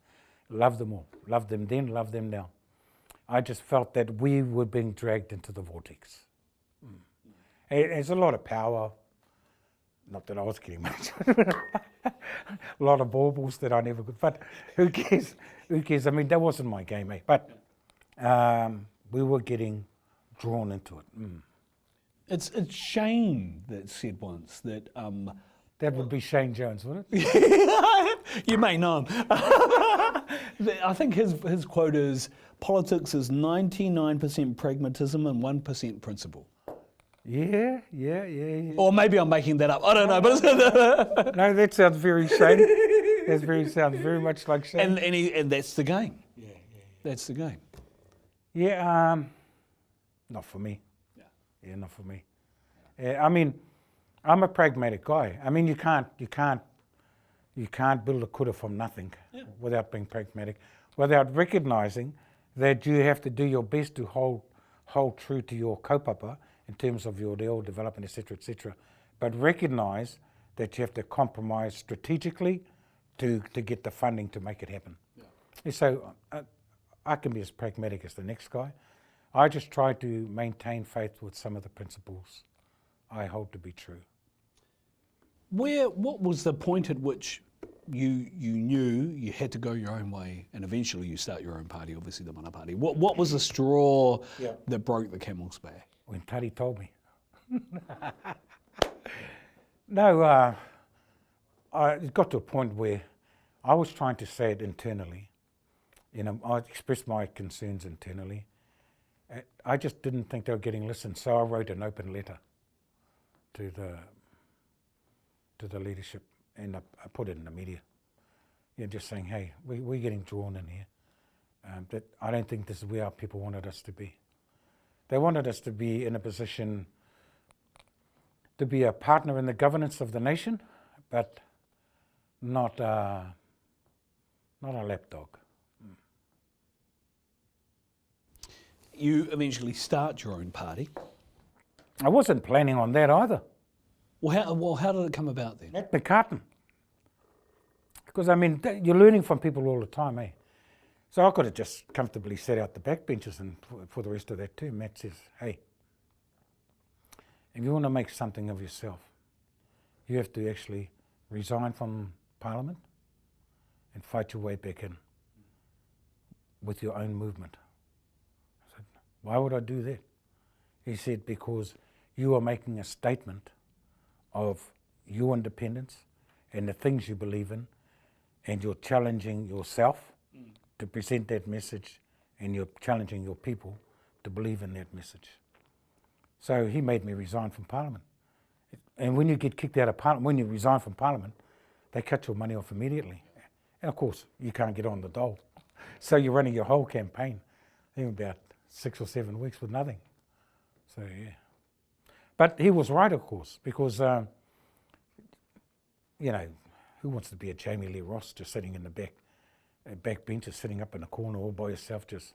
love them all, love them then, love them now. I just felt that we were being dragged into the vortex. There's a lot of power, not that I was getting much, a lot of baubles that I never could, but who cares? Who cares? I mean, that wasn't my game, eh? But we were getting drawn into it. It's Shane that said once that... That would be Shane Jones, wouldn't it? You may know him. I think his quote is, politics is 99% pragmatism and 1% principle. Yeah. Or maybe I'm making that up. I don't know. But No, that sounds very Shane. Sounds very much like Shane. and that's the game. Yeah. That's the game. Yeah, not for me. Yeah, not for me. I mean, I'm a pragmatic guy. I mean, you can't build a kura from nothing without being pragmatic, without recognising that you have to do your best to hold true to your kaupapa in terms of your reo development, etc., but recognise that you have to compromise strategically to get the funding to make it happen. Yeah. And so I can be as pragmatic as the next guy. I just try to maintain faith with some of the principles I hold to be true. What was the point at which you knew you had to go your own way and eventually you start your own party, obviously the Mana Party? What was the straw that broke the camel's back? When Tari told me. No, it got to a point where I was trying to say it internally. You know, I expressed my concerns internally. I just didn't think they were getting listened, so I wrote an open letter to the leadership, and I put it in the media. Yeah, just saying, hey, we're getting drawn in here. That I don't think this is where our people wanted us to be. They wanted us to be in a position to be a partner in the governance of the nation, but not a lapdog. You eventually start your own party. I wasn't planning on that either. Well, how did it come about then? At the carton. Because, I mean, you're learning from people all the time, eh? So I could have just comfortably sat out the back benches and for the rest of that too. Matt says, hey, if you want to make something of yourself, you have to actually resign from Parliament and fight your way back in with your own movement. I said, why would I do that? He said, because you are making a statement of your independence and the things you believe in, and you're challenging yourself to present that message, and you're challenging your people to believe in that message. So he made me resign from Parliament. And when you get kicked out of Parliament, when you resign from Parliament, they cut your money off immediately. And of course, you can't get on the dole. So you're running your whole campaign in about 6 or 7 weeks with nothing. So yeah. But he was right, of course, because, you know, who wants to be a Jamie Lee Ross just sitting in the back bench, just sitting up in a corner all by yourself, just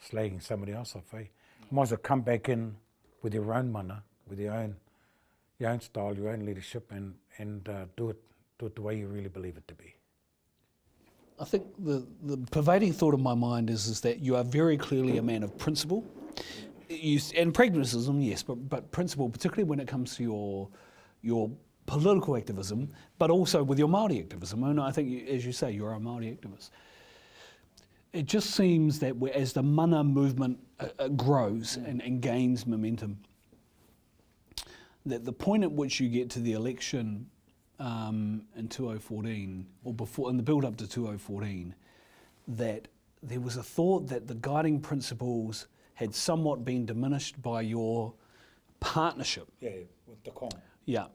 slagging somebody else off, eh? Might as well come back in with your own mana, with your own style, your own leadership, and do it the way you really believe it to be. I think the pervading thought of my mind is that you are very clearly a man of principle. And pragmatism, yes, but principle, particularly when it comes to your political activism, but also with your Māori activism. And I think, as you say, you're a Māori activist. It just seems that as the mana movement grows and gains momentum, that the point at which you get to the election in 2014, or before, in the build-up to 2014, that there was a thought that the guiding principles had somewhat been diminished by your partnership. Yeah, with the Kong. Yeah.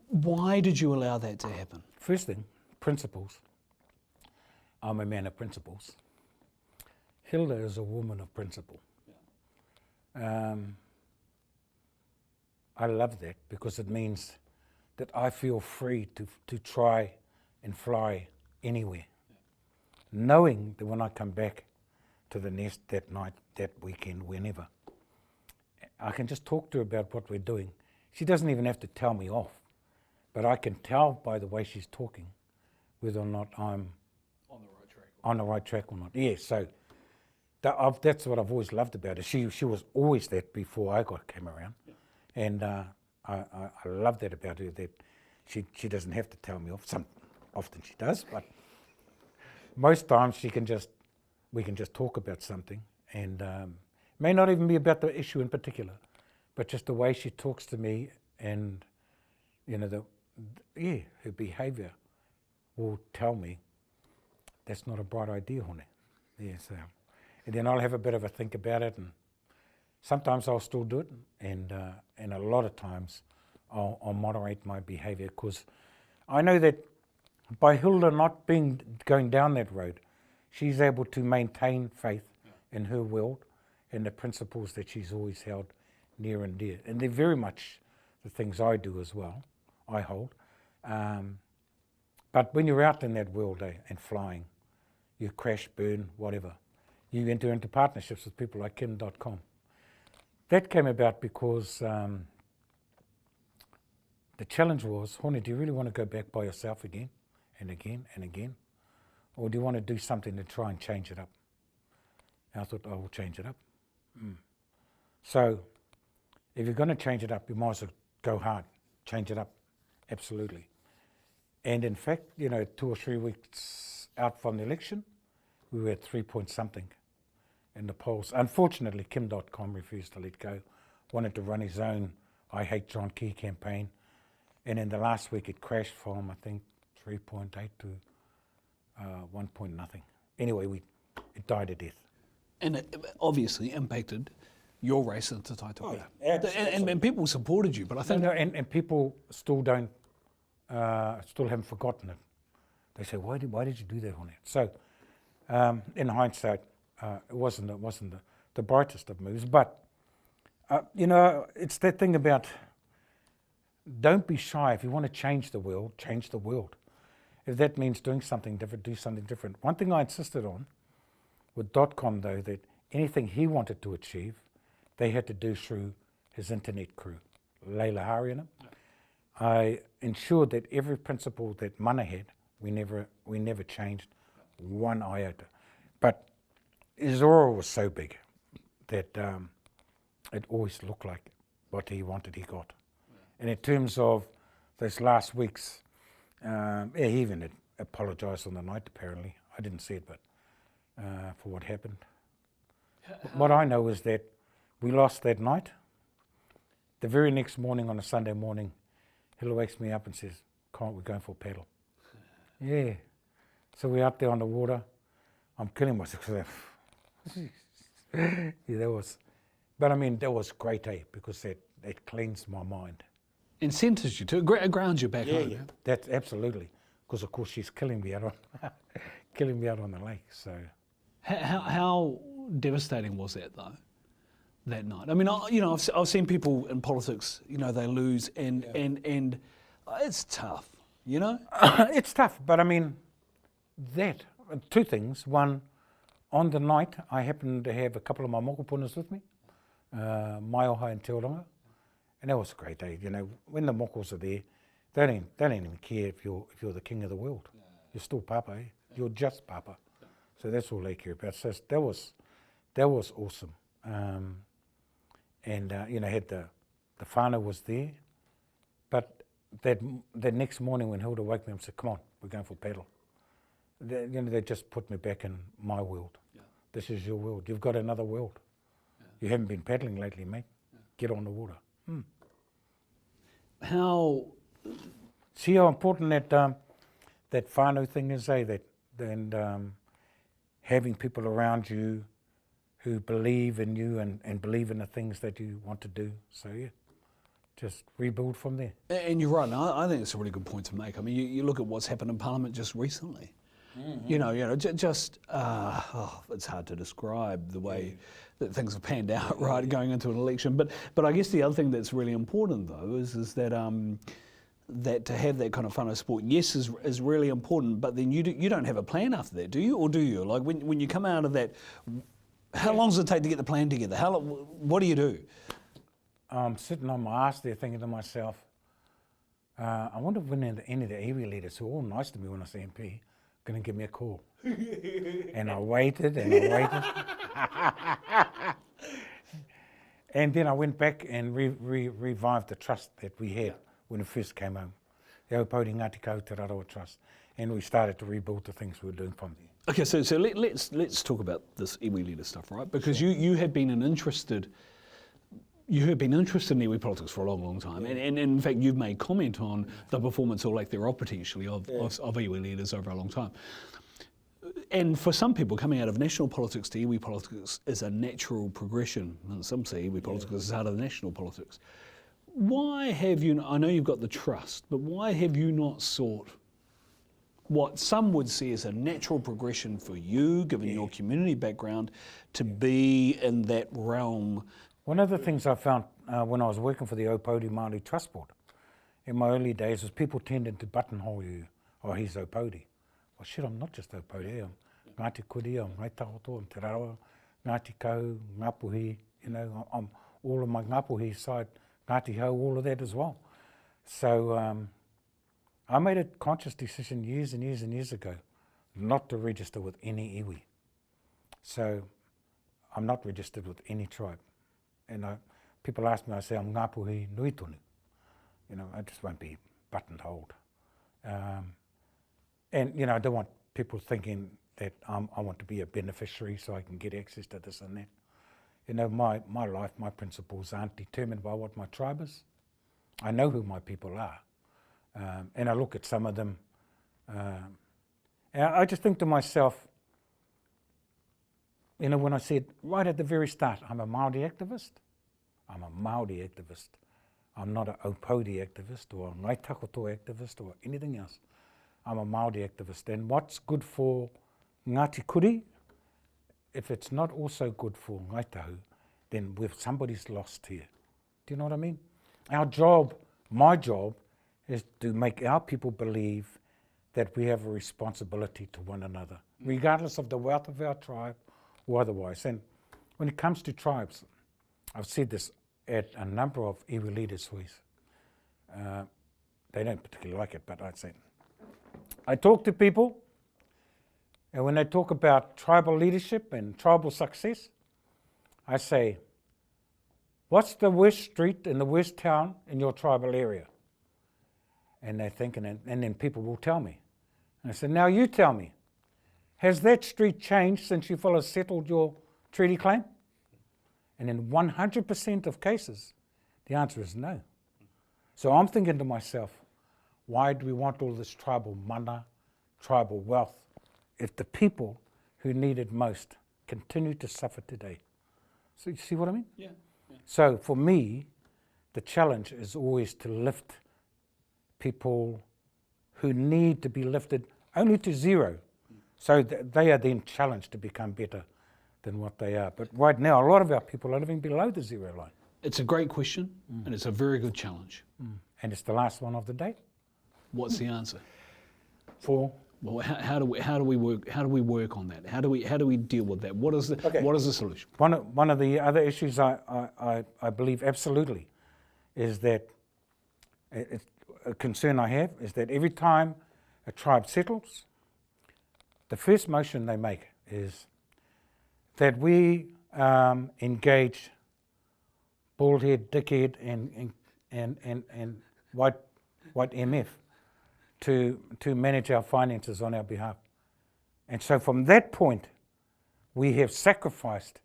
Why did you allow that to happen? First thing, principles, I'm a man of principles. Hilda is a woman of principle. I love that because it means that I feel free to try and fly anywhere, knowing that when I come back to the nest that night, that weekend, whenever, I can just talk to her about what we're doing. She doesn't even have to tell me off, but I can tell by the way she's talking whether or not I'm on the right track or not. Yeah, so that's what I've always loved about her. She was always that before I came around, and I love that about her, that she doesn't have to tell me off. Often she does, but most times we can just talk about something, and may not even be about the issue in particular, but just the way she talks to me, and her behaviour will tell me that's not a bright idea, honey. Yeah, so, and then I'll have a bit of a think about it, and sometimes I'll still do it, and a lot of times I'll moderate my behaviour, because I know that by Hilda not going down that road, she's able to maintain faith in her world and the principles that she's always held near and dear. And they're very much the things I do as well, I hold. But when you're out in that world and flying, you crash, burn, whatever, you enter into partnerships with people like Kim.com. That came about because the challenge was, Hone, do you really want to go back by yourself again and again and again? Or do you want to do something to try and change it up? And I thought, I will change it up. So if you're going to change it up, you might as well go hard, change it up, absolutely. And in fact, 2 or 3 weeks out from the election, we were at 3 point something in the polls. Unfortunately, Kim.com refused to let go, wanted to run his own I Hate John Key campaign. And in the last week, it crashed from, I think, 3.8 to 1 point nothing. Anyway, it died a death. And it obviously impacted your race in Te Tai Tokerau. And people supported you, but I think... And people still don't, still haven't forgotten it. They say, why did you do that on it? So, in hindsight, it wasn't the brightest of moves, but, it's that thing about don't be shy. If you want to change the world, change the world. If that means doing something different, do something different. One thing I insisted on with .com, though, that anything he wanted to achieve, they had to do through his internet crew, Leila Harawira. I ensured that every principle that Mana had, we never changed one iota. But his aura was so big that it always looked like what he wanted, he got. And in terms of those last weeks, he even apologised on the night, apparently. I didn't see it, but for what happened. What I know is that we lost that night. The very next morning, on a Sunday morning, Hilla wakes me up and says, "Come on, we're going for a paddle." Yeah. So we're out there on the water. I'm killing myself. Yeah, that was... But I mean, that was great, because that cleansed my mind. And centres you too, it grounds you back home. Yeah, that's absolutely. Because of course she's killing me out on the lake. So how devastating was that though? That night. I mean, I've seen people in politics. They lose, and it's tough. It's tough. But I mean, two things. One, on the night, I happened to have a couple of my mokopunas with me, Maioha and Te Oranga. And that was a great day. When the mokos are there, they don't even care if you're the king of the world. No. You're still papa, eh? You're just papa. No. So that's all they care about. So that was awesome. Had the whānau was there, but that next morning when Hilda woke me up and said, "Come on, we're going for a paddle." They just put me back in my world. Yeah. This is your world. You've got another world. Yeah. You haven't been paddling lately, mate. Yeah. Get on the water. See how important that whānau thing is, and having people around you who believe in you and believe in the things that you want to do. So yeah, just rebuild from there. And you're right, and I think it's a really good point to make. I mean, you look at what's happened in Parliament just recently. Just it's hard to describe the way that things have panned out, right, going into an election. But I guess the other thing that's really important though is that that to have that kind of whānau support, yes, is really important. But then you don't have a plan after that, do you? Or do you? Like when you come out of that, how long does it take to get the plan together? What do you do? I'm sitting on my ass there thinking to myself, I wonder when any of the iwi leaders, who are all nice to me when I was MP, going to give me a call. And I waited and I waited. And then I went back and revived the trust that we had when it first came home. The Aotearoa Ngāti Aotearoa Trust. And we started to rebuild the things we were doing from there. Okay, so let's talk about this iwi leader stuff, right? Because you have been interested in iwi politics for a long, long time, and in fact you've made comment on the performance or lack thereof potentially of iwi leaders over a long time. And for some people, coming out of national politics to iwi politics is a natural progression, and some say iwi politics is out of national politics. Why have you, I know you've got the trust, but why have you not sought what some would see as a natural progression for you, given your community background, to be in that realm? One of the things I found when I was working for the Aotearoa Māori Trust Board in my early days was people tended to buttonhole you, oh, he's Aotearoa. Well, shit, I'm not just Aotearoa, I'm Ngāti Kuri, I'm Raitahoto, I'm Te Rawa, Ngāti Kau, Ngāpuhi, I'm all of my Ngāpuhi side, Ngāti Hau, all of that as well. So I made a conscious decision years and years and years ago not to register with any iwi. So I'm not registered with any tribe. And people ask me, I say, I'm Ngāpuhi Nui Tonu. I just won't be buttonholed. And, I don't want people thinking that I want to be a beneficiary so I can get access to this and that. My life, my principles aren't determined by what my tribe is. I know who my people are. And I look at some of them. And I just think to myself, when I said right at the very start, I'm a Māori activist. I'm a Māori activist. I'm not an Aotearoa activist or a Ngaitakoto activist or anything else. I'm a Māori activist. And what's good for Ngāti Kuri, if it's not also good for Ngaitahu, then somebody's lost here. Do you know what I mean? Our job, my job, is to make our people believe that we have a responsibility to one another, regardless of the wealth of our tribe or otherwise. And when it comes to tribes, I've said this at a number of iwi leaders' voice. They don't particularly like it, but I'd say, I talk to people, and when they talk about tribal leadership and tribal success, I say, what's the worst street in the worst town in your tribal area? And they're thinking, and then people will tell me. And I said, now you tell me, has that street changed since you fellas settled your treaty claim? And in 100% of cases, the answer is no. So I'm thinking to myself, why do we want all this tribal mana, tribal wealth, if the people who need it most continue to suffer today? So you see what I mean? Yeah. So for me, the challenge is always to lift people who need to be lifted only to zero, so that they are then challenged to become better than what they are. But right now, a lot of our people are living below the zero line. It's a great question, and it's a very good challenge. And it's the last one of the day. What's the answer? For? Well, how do we work on that? How do we deal with that? What is the solution? One of the other issues I believe absolutely is that a concern I have is that every time a tribe settles, the first motion they make is that we engage bald-head, dickhead, and white MF to manage our finances on our behalf. And so from that point, we have sacrificed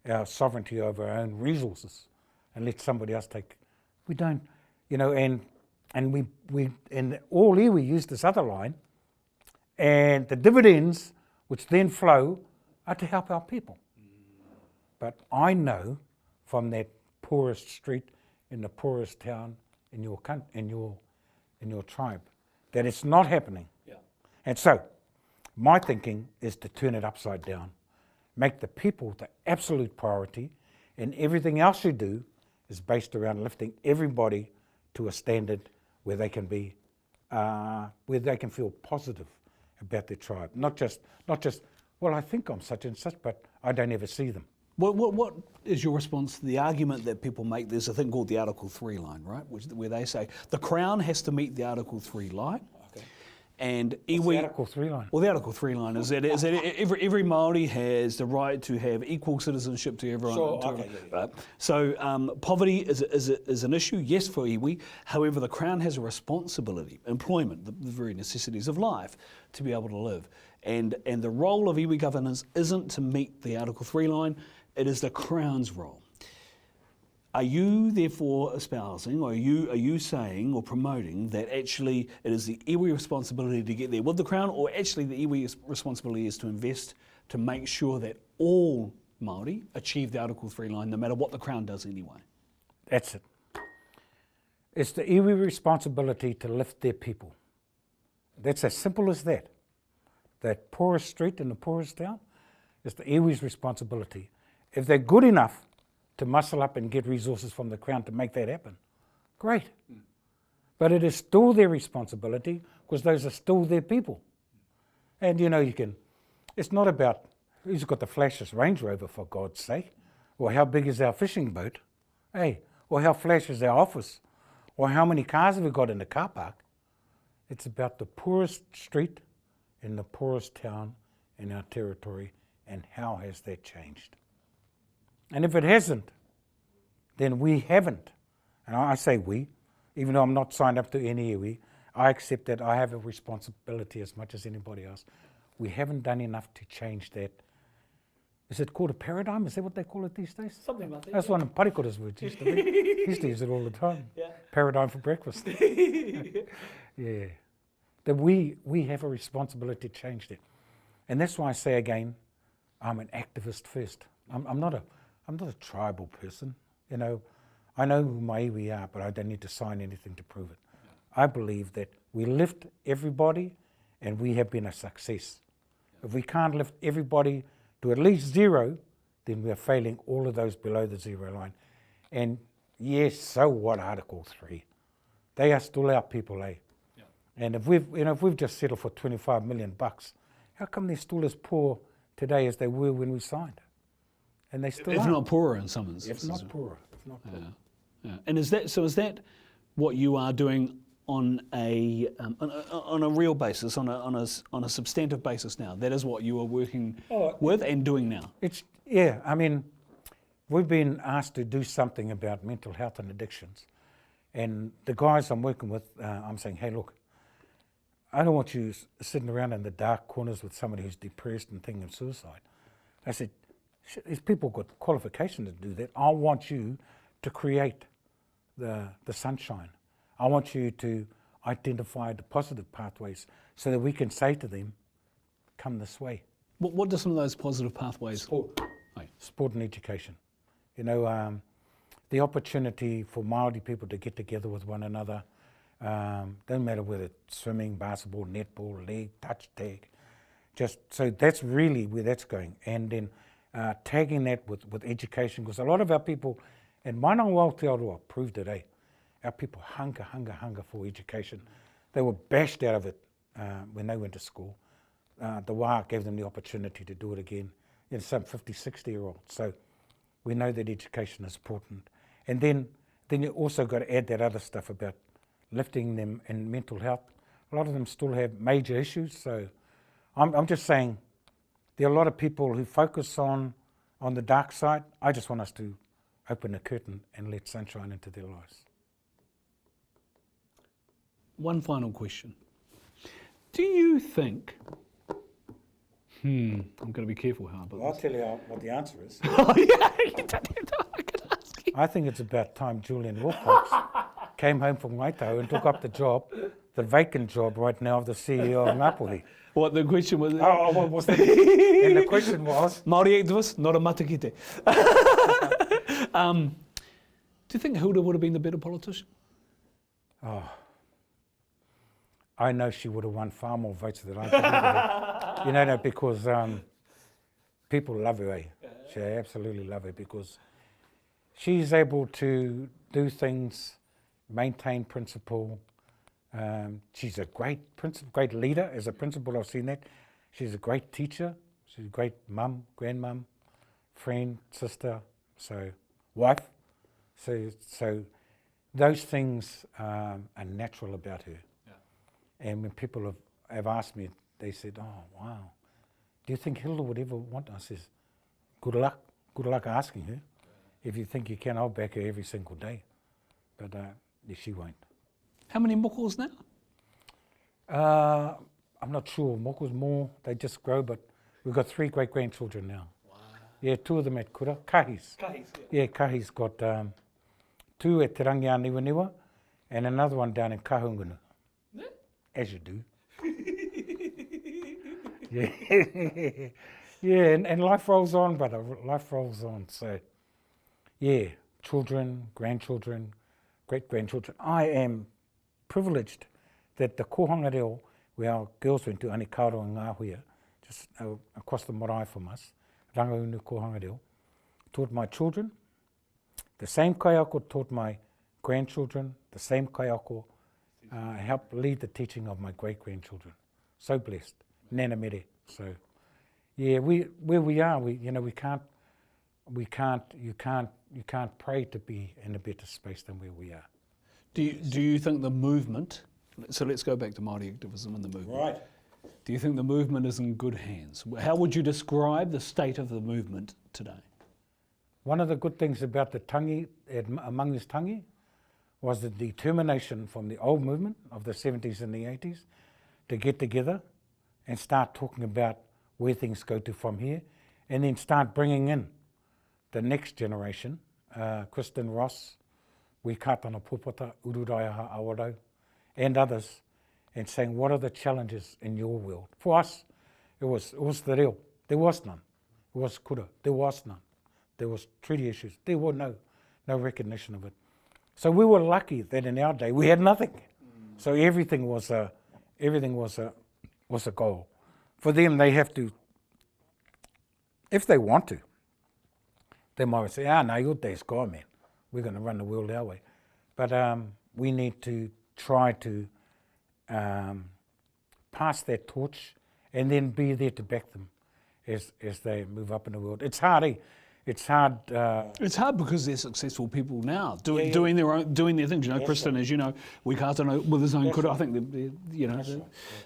our sovereignty over our own resources and let somebody else take. We don't, and we all iwi use this other line, and the dividends which then flow are to help our people. But I know from that poorest street in the poorest town in your tribe, that it's not happening. Yeah. And so, my thinking is to turn it upside down, make the people the absolute priority, and everything else you do is based around lifting everybody to a standard where they can be, where they can feel positive about their tribe. Not just, well, I think I'm such and such, but I don't ever see them. What is your response to the argument that people make? There's a thing called the Article 3 line, right? Where they say the Crown has to meet the Article 3 line. Okay. And What's the Article 3 line? Well, the Article 3 line is that every Māori has the right to have equal citizenship to everyone. Sure, okay, yeah. Right? So poverty is an issue, yes, for iwi. However, the Crown has a responsibility, employment, the very necessities of life, to be able to live. And the role of iwi governance isn't to meet the Article 3 line, it is the Crown's role. Are you therefore espousing, or are you saying or promoting that actually it is the iwi responsibility to get there with the Crown, or actually the iwi responsibility is to invest to make sure that all Māori achieve the Article 3 line, no matter what the Crown does anyway? That's it. It's the iwi responsibility to lift their people. That's as simple as that. That poorest street in the poorest town is the iwi's responsibility. If they're good enough to muscle up and get resources from the Crown to make that happen, great. But it is still their responsibility because those are still their people. And it's not about who's got the flashiest Range Rover, for God's sake, or how big is our fishing boat, or how flash is our office, or how many cars have we got in the car park. It's about the poorest street in the poorest town in our territory, and how has that changed? And if it hasn't, then we haven't. And I say we, even though I'm not signed up to any iwi, I accept that I have a responsibility as much as anybody else. We haven't done enough to change that. Is it called a paradigm? Is that what they call it these days? Something like that. That's one of Parikora's words used to be. He used to use it all the time. Yeah. Paradigm for breakfast. Yeah. That we have a responsibility to change that. And that's why I say again, I'm an activist first. I'm not a tribal person. I know who my iwi are, but I don't need to sign anything to prove it. Yeah. I believe that we lift everybody and we have been a success. Yeah. If we can't lift everybody to at least zero, then we are failing all of those below the zero line. And yes, so what Article 3? They are still our people, eh? Yeah. And if we've just settled for $25 million, how come they're still as poor today as they were when we signed? And they still if are. not poorer in some instances. If not poorer. Yeah. And is that what you are doing on a real basis, on a substantive basis now? That is what you are working with and doing now. We've been asked to do something about mental health and addictions, and the guys I'm working with, I'm saying, hey, look, I don't want you sitting around in the dark corners with somebody who's depressed and thinking of suicide. I said, these people got qualification to do that. I want you to create the sunshine. I want you to identify the positive pathways so that we can say to them, come this way. What are some of those positive pathways? Sport and education. The opportunity for Māori people to get together with one another, doesn't matter whether it's swimming, basketball, netball, league, touch tag. So that's really where that's going. And then tagging that with education, because a lot of our people, and Mana Aotearoa proved it, our people hunger for education. They were bashed out of it when they went to school. The wā gave them the opportunity to do it again, some 50, 60-year-olds. So we know that education is important. And then you also got to add that other stuff about lifting them in mental health. A lot of them still have major issues, so I'm just saying there are a lot of people who focus on the dark side. I just want us to open the curtain and let sunshine into their lives. One final question. Do you think... I'm going to be careful how I put this. I'll tell you what the answer is. Oh, yeah, you don't have to. I can ask you. I think it's about time Julian Wilcox came home from Waitangi and took up the vacant job right now of the CEO of Ngāpuhi. What the question was? What was that? And the question was? Māori activist, not a matakite. you think Hilda would have been the better politician? I know she would have won far more votes than I did. You know that because people love her, eh? She absolutely love her because she's able to do things, maintain principle. She's a great leader as a principal. I've seen that. She's a great teacher. She's a great mum, grandmum, friend, sister, so wife. So those things are natural about her. Yeah. And when people have asked me, they said, "Oh, wow, do you think Hilda would ever want?" I says, "Good luck. Good luck asking her. If you think you can, I'll back her every single day." But she won't. How many mokos now? I'm not sure. Moko's more, they just grow, but we've got 3 great-grandchildren now. Wow. Yeah, 2 of them at Kura. Kahis. Yeah, Kahi's got 2 at Te Rangiā Niwa and another one down in Kahungunu. Yeah. As you do. Yeah. Yeah, and life rolls on, brother. Life rolls on. So, yeah, children, grandchildren, great-grandchildren. I am privileged that the kohanga reo, where our girls went to, Ani Kauro and Ngāhuia, just across the marae from us, Rangaunu kohanga reo, taught my children. The same kaiako taught my grandchildren. The same kaiako helped lead the teaching of my great-grandchildren. So blessed. Nana mere. So, yeah, where we are, you can't pray to be in a better space than where we are. Do you think the movement, so let's go back to Māori activism and the movement. Right. Do you think the movement is in good hands? How would you describe the state of the movement today? One of the good things about the tangi, among this tangi, was the determination from the old movement of the 70s and the 80s to get together and start talking about where things go to from here, and then start bringing in the next generation, Kristen Ross, Wikatana Pupata, Ururaiaha Awarau, and others, and saying, what are the challenges in your world? For us, it was the reo. There was none. It was kura. There was none. There was treaty issues. There were no recognition of it. So we were lucky that in our day we had nothing. So everything was a goal. For them, they have to, if they want to, they might say, no, your day's gone, man. We're going to run the world our way. But we need to try to pass that torch and then be there to back them as they move up in the world. It's hard, eh? It's hard. It's hard because they're successful people now, doing their things. You know, Kristen, as you know, Wikatana with his own kura. I think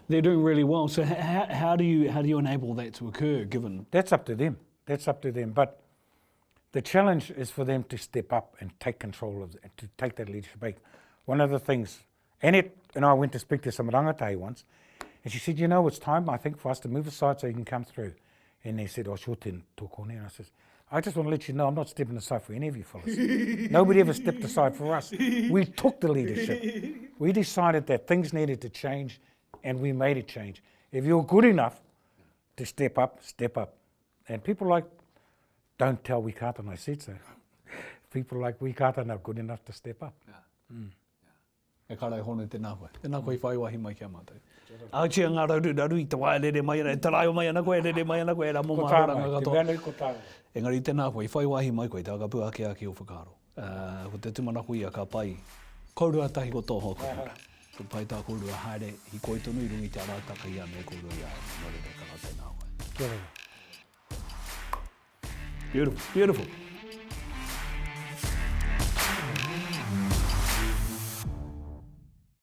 they're doing really well. So how do you enable that to occur? Given that's up to them. But the challenge is for them to step up and take control of it, to take that leadership back. One of the things, and I went to speak to some rangatahi once, and she said, it's time, I think, for us to move aside so you can come through. And they said, sure, ten tokone. And I said, I just want to let you know I'm not stepping aside for any of you fellas. Nobody ever stepped aside for us. We took the leadership. We decided that things needed to change, and we made it change. If you're good enough to step up, step up. And people like, don't tell Wikatana I said so. People like Wikatana are good enough to step up. E karai hone tēnā koe. Tēnā koe i whai wahi mai kia mātou. Ātia ngā raru i te wae rere mai ana, te raiu mai ana koe, rere mai ana koe, rā mō mahoranga katoa. Engari tēnā koe i whai wahi mai koe, te agapua ake ake o whakaro. Ko te tumanaku ia ka pai, kaurua tahi ko tō hoku. Ko pai tā kaurua haere, hikoi tonu i rungi te arataka ia me kaurua ia. Nō rere kaka tēnā koe. Kia ora. Beautiful, beautiful.